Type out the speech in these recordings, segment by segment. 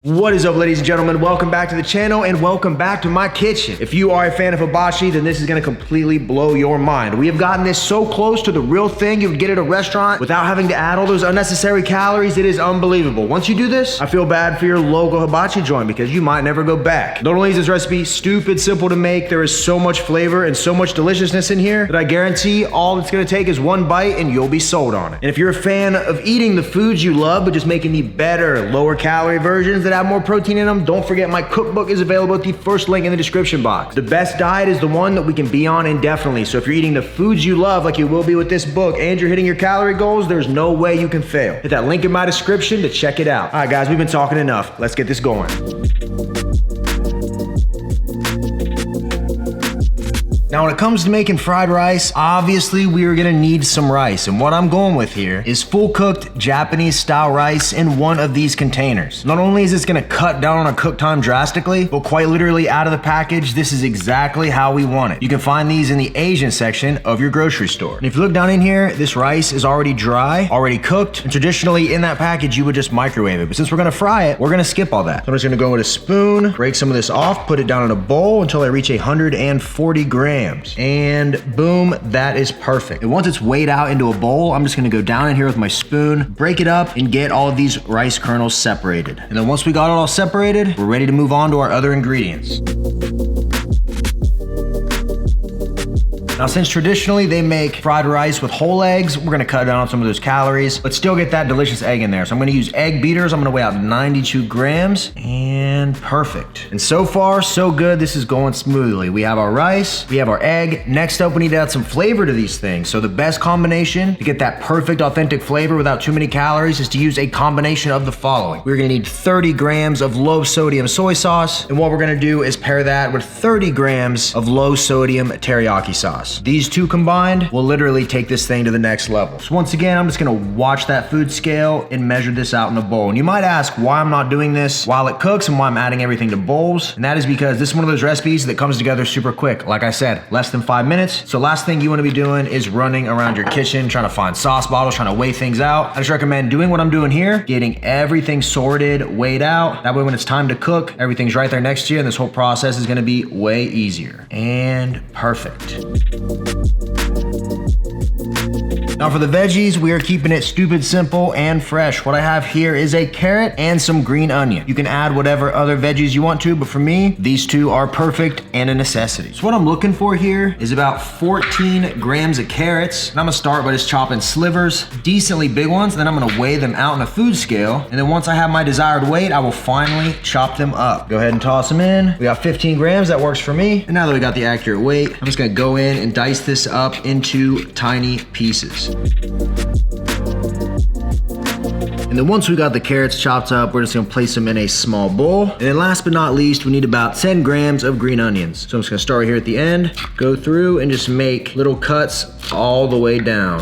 What is up, ladies and gentlemen? Welcome back to the channel and welcome back to my kitchen. If you are a fan of hibachi, then this is gonna completely blow your mind. We have gotten this so close to the real thing you would get at a restaurant without having to add all those unnecessary calories. It is unbelievable. Once you do this, I feel bad for your local hibachi joint because you might never go back. Not only is this recipe stupid simple to make, there is so much flavor and so much deliciousness in here that I guarantee all it's gonna take is one bite and you'll be sold on it. And if you're a fan of eating the foods you love but just making the better, lower calorie versions that have more protein in them, don't forget my cookbook is available at the first link in the description box. The best diet is the one that we can be on indefinitely. So if you're eating the foods you love like you will be with this book and you're hitting your calorie goals, there's no way you can fail. Hit that link in my description to check it out. All right, guys, we've been talking enough. Let's get this going. Now, when it comes to making fried rice, obviously we are gonna need some rice. And what I'm going with here is full cooked Japanese style rice in one of these containers. Not only is this gonna cut down on our cook time drastically, but quite literally out of the package, this is exactly how we want it. You can find these in the Asian section of your grocery store. And if you look down in here, this rice is already dry, already cooked. And traditionally in that package, you would just microwave it. But since we're gonna fry it, we're gonna skip all that. So I'm just gonna go with a spoon, break some of this off, put it down in a bowl until I reach 140 grams. And boom, that is perfect. And once it's weighed out into a bowl, I'm just gonna go down in here with my spoon, break it up, and get all of these rice kernels separated. And then once we got it all separated, we're ready to move on to our other ingredients. Now, since traditionally they make fried rice with whole eggs, we're gonna cut down on some of those calories, but still get that delicious egg in there. So I'm gonna use egg beaters. I'm gonna weigh out 92 grams, and perfect. And so far, so good. This is going smoothly. We have our rice, we have our egg. Next up, we need to add some flavor to these things. So the best combination to get that perfect, authentic flavor without too many calories is to use a combination of the following. We're gonna need 30 grams of low sodium soy sauce, and what we're gonna do is pair that with 30 grams of low sodium teriyaki sauce. These two combined will literally take this thing to the next level. So once again, I'm just gonna watch that food scale and measure this out in a bowl. And you might ask why I'm not doing this while it cooks and why I'm adding everything to bowls. And that is because this is one of those recipes that comes together super quick. Like I said, less than 5 minutes. So last thing you wanna be doing is running around your kitchen, trying to find sauce bottles, trying to weigh things out. I just recommend doing what I'm doing here, getting everything sorted, weighed out. That way when it's time to cook, everything's right there next to you and this whole process is gonna be way easier. And perfect. Now for the veggies, we are keeping it stupid simple and fresh. What I have here is a carrot and some green onion. You can add whatever other veggies you want to, but for me, these two are perfect and a necessity. So what I'm looking for here is about 14 grams of carrots. And I'm gonna start by just chopping slivers, decently big ones, and then I'm gonna weigh them out in a food scale. And then once I have my desired weight, I will finally chop them up. Go ahead and toss them in. We got 15 grams, that works for me. And now that we got the accurate weight, I'm just gonna go in and dice this up into tiny pieces. And then once we got the carrots chopped up, we're just gonna place them in a small bowl. And then last but not least, we need about 10 grams of green onions. So I'm just gonna start here at the end, go through and just make little cuts all the way down.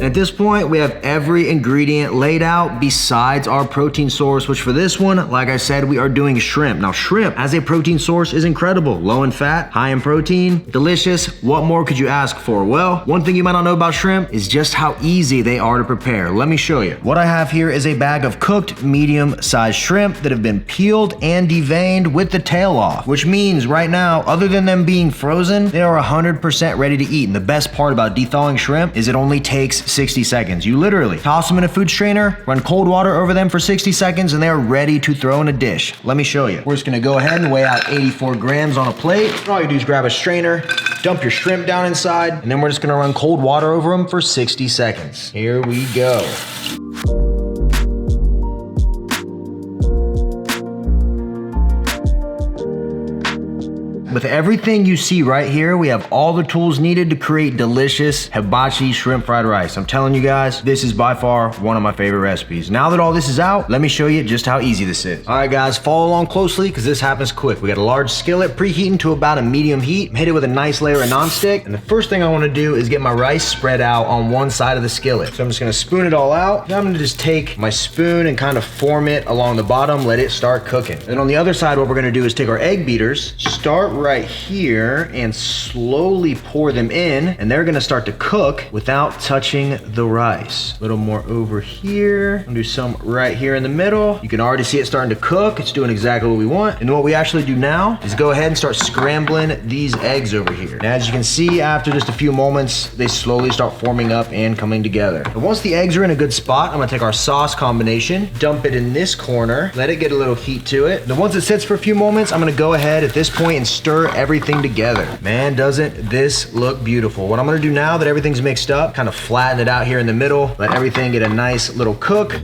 At this point, we have every ingredient laid out besides our protein source, which for this one, like I said, we are doing shrimp. Now, shrimp as a protein source is incredible. Low in fat, high in protein, delicious. What more could you ask for? Well, one thing you might not know about shrimp is just how easy they are to prepare. Let me show you. What I have here is a bag of cooked medium-sized shrimp that have been peeled and deveined with the tail off, which means right now, other than them being frozen, they are 100% ready to eat. And the best part about thawing shrimp is it only takes 60 seconds. You literally toss them in a food strainer, run cold water over them for 60 seconds, and they are ready to throw in a dish. Let me show you. We're just gonna go ahead and weigh out 84 grams on a plate. And all you do is grab a strainer, dump your shrimp down inside, and then we're just gonna run cold water over them for 60 seconds. Here we go. With everything you see right here, we have all the tools needed to create delicious hibachi shrimp fried rice. I'm telling you guys, this is by far one of my favorite recipes. Now that all this is out, let me show you just how easy this is. All right, guys, follow along closely because this happens quick. We got a large skillet preheating to about a medium heat. Hit it with a nice layer of nonstick. And the first thing I want to do is get my rice spread out on one side of the skillet. So I'm just going to spoon it all out. Now I'm going to just take my spoon and kind of form it along the bottom, let it start cooking. And on the other side, what we're going to do is take our egg beaters, start right right here and slowly pour them in, and they're gonna start to cook without touching the rice. A little more over here. I'll do some right here in the middle. You can already see it starting to cook. It's doing exactly what we want. And what we actually do now is go ahead and start scrambling these eggs over here. And as you can see, after just a few moments, they slowly start forming up and coming together. And once the eggs are in a good spot, I'm gonna take our sauce combination, dump it in this corner, let it get a little heat to it. Then once it sits for a few moments, I'm gonna go ahead at this point and stir everything together. Man, doesn't this look beautiful? What I'm gonna do now that everything's mixed up, kind of flatten it out here in the middle, let everything get a nice little cook.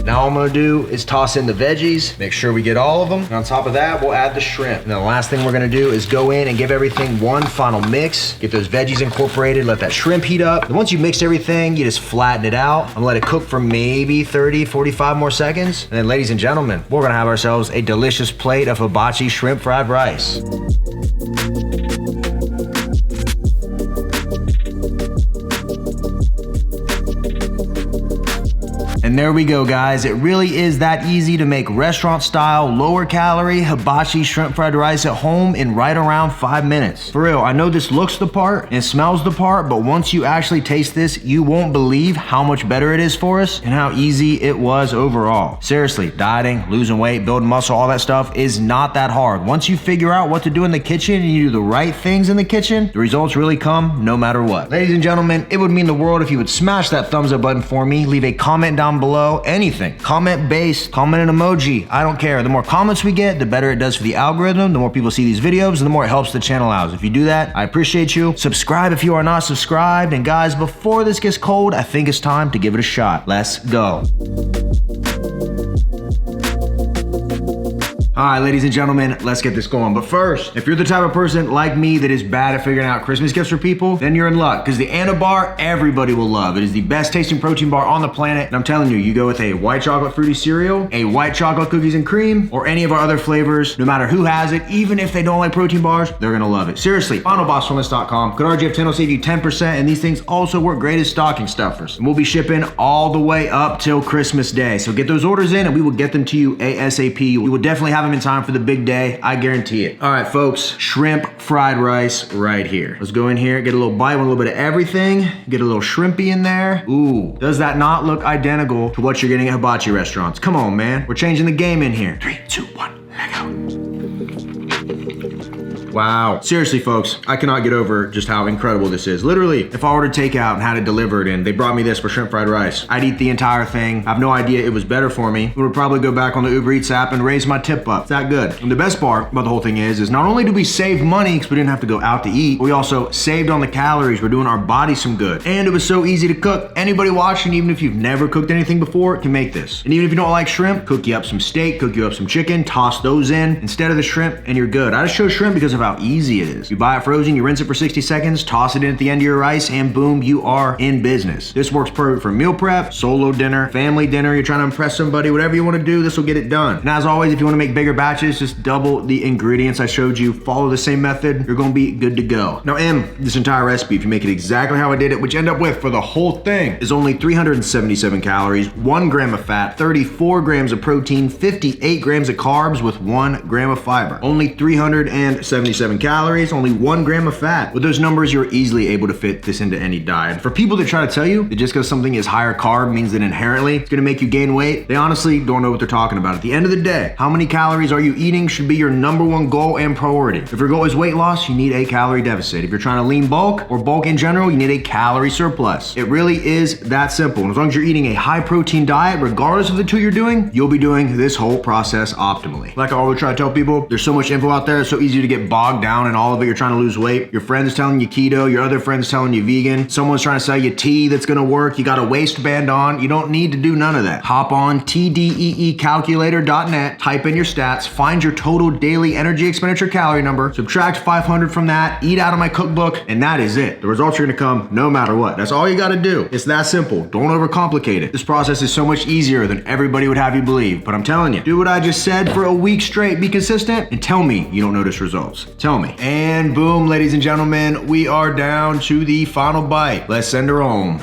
Now all I'm gonna do is toss in the veggies, make sure we get all of them. And on top of that, we'll add the shrimp. And then the last thing we're gonna do is go in and give everything one final mix, get those veggies incorporated, let that shrimp heat up. And once you mix everything, you just flatten it out. I'm gonna let it cook for maybe 30, 45 more seconds. And then ladies and gentlemen, we're gonna have ourselves a delicious plate of hibachi shrimp fried rice. And there we go, guys. It really is that easy to make restaurant style, lower calorie, hibachi shrimp fried rice at home in right around 5 minutes. For real, I know this looks the part and smells the part, but once you actually taste this, you won't believe how much better it is for us and how easy it was overall. Seriously, dieting, losing weight, building muscle, all that stuff is not that hard. Once you figure out what to do in the kitchen and you do the right things in the kitchen, the results really come no matter what. Ladies and gentlemen, it would mean the world if you would smash that thumbs up button for me, leave a comment down below, anything. Comment based, comment an emoji, I don't care. The more comments we get, the better it does for the algorithm, the more people see these videos, and the more it helps the channel out. If you do that, I appreciate you. Subscribe if you are not subscribed. And guys, before this gets cold, I think it's time to give it a shot. Let's go. All right, ladies and gentlemen, let's get this going. But first, if you're the type of person like me that is bad at figuring out Christmas gifts for people, then you're in luck, because the Anabar, everybody will love. It is the best tasting protein bar on the planet. And I'm telling you, you go with a white chocolate fruity cereal, a white chocolate cookies and cream, or any of our other flavors, no matter who has it, even if they don't like protein bars, they're gonna love it. Seriously, finalbosswellness.com. Code RGF10 will save you 10%, and these things also work great as stocking stuffers. And we'll be shipping all the way up till Christmas Day. So get those orders in and we will get them to you ASAP. You will definitely have them in time for the big day, I guarantee it. All right, folks, shrimp fried rice right here. Let's go in here, get a little bite, with a little bit of everything, get a little shrimpy in there. Ooh, does that not look identical to what you're getting at hibachi restaurants? Come on, man, we're changing the game in here. 3, 2, 1, let go. Wow. Seriously, folks, I cannot get over just how incredible this is. Literally, if I ordered takeout and had it delivered and they brought me this for shrimp fried rice, I'd eat the entire thing. I have no idea it was better for me. I would probably go back on the Uber Eats app and raise my tip up. It's that good. And the best part about the whole thing is not only do we save money because we didn't have to go out to eat, we also saved on the calories. We're doing our body some good. And it was so easy to cook. Anybody watching, even if you've never cooked anything before, can make this. And even if you don't like shrimp, cook you up some steak, cook you up some chicken, toss those in instead of the shrimp, and you're good. I just chose shrimp because of how easy it is. You buy it frozen, you rinse it for 60 seconds, toss it in at the end of your rice, and boom, you are in business. This works perfect for meal prep, solo dinner, family dinner, you're trying to impress somebody, whatever you want to do, this will get it done. And as always, if you want to make bigger batches, just double the ingredients I showed you, follow the same method, you're going to be good to go. Now, this entire recipe, if you make it exactly how I did it, which you end up with for the whole thing, is only 377 calories, 1 gram of fat, 34 grams of protein, 58 grams of carbs with 1 gram of fiber. Only 377 calories, only 1 gram of fat. With those numbers, you're easily able to fit this into any diet. For people that try to tell you that just because something is higher carb means that inherently it's gonna make you gain weight, they honestly don't know what they're talking about. At the end of the day, how many calories are you eating should be your #1 goal and priority. If your goal is weight loss, you need a calorie deficit. If you're trying to lean bulk or bulk in general, you need a calorie surplus. It really is that simple. And as long as you're eating a high protein diet, regardless of the two you're doing, you'll be doing this whole process optimally. Like I always try to tell people, there's so much info out there, it's so easy to get bogged down in all of it. You're trying to lose weight. Your friend's telling you keto, your other friend's telling you vegan. Someone's trying to sell you tea that's gonna work. You got a waistband on. You don't need to do none of that. Hop on tdeecalculator.net, type in your stats, find your total daily energy expenditure calorie number, subtract 500 from that, eat out of my cookbook, and that is it. The results are gonna come no matter what. That's all you gotta do. It's that simple. Don't overcomplicate it. This process is so much easier than everybody would have you believe. But I'm telling you, do what I just said for a week straight, be consistent, and tell me you don't notice results. Tell me. And boom, ladies and gentlemen, we are down to the final bite. Let's send her home.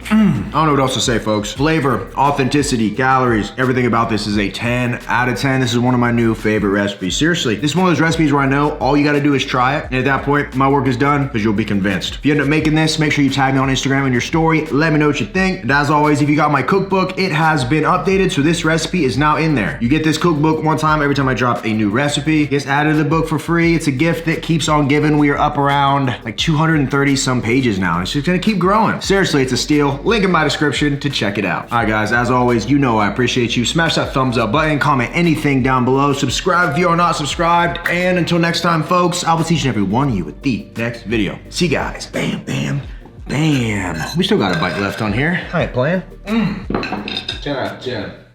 I don't know what else to say, folks. Flavor, authenticity, calories, everything about this is a 10 out of 10. This is one of my new favorite recipes. Seriously, this is one of those recipes where I know all you gotta do is try it. And at that point, my work is done because you'll be convinced. If you end up making this, make sure you tag me on Instagram in your story. Let me know what you think. And as always, if you got my cookbook, it has been updated. So this recipe is now in there. You get this cookbook one time every time I drop a new recipe. It gets added to the book for free. It's a gift that keeps on giving. We are up around like 230 some pages now. It's just gonna keep growing. Seriously, it's a steal. Link in my description to check it out. All right, guys, as always, you know I appreciate you. Smash that thumbs up button, comment anything down below, subscribe if you are not subscribed, and until next time, folks, I will see each and every one of you with the next video. See you guys. Bam, bam, bam. We still got a bite left on here. All right, plan. 10 out of 10.